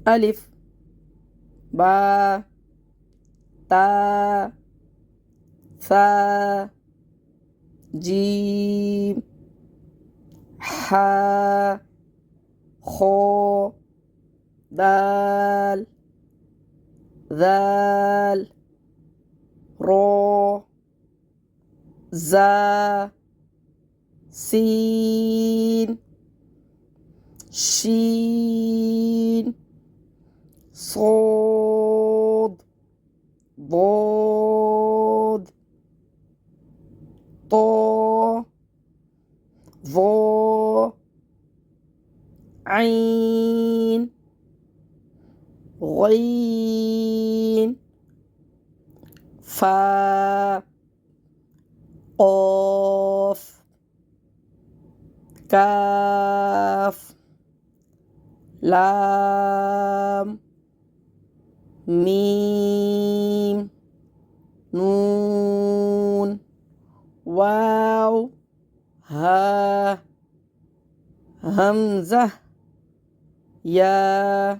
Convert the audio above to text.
ألف باء تاء ثاء جيم حاء خاء دال ذال را زا سين شين صاد ضاد طا ظا عين غين فا قاف كاف لام ميم نون واو ها همزة يا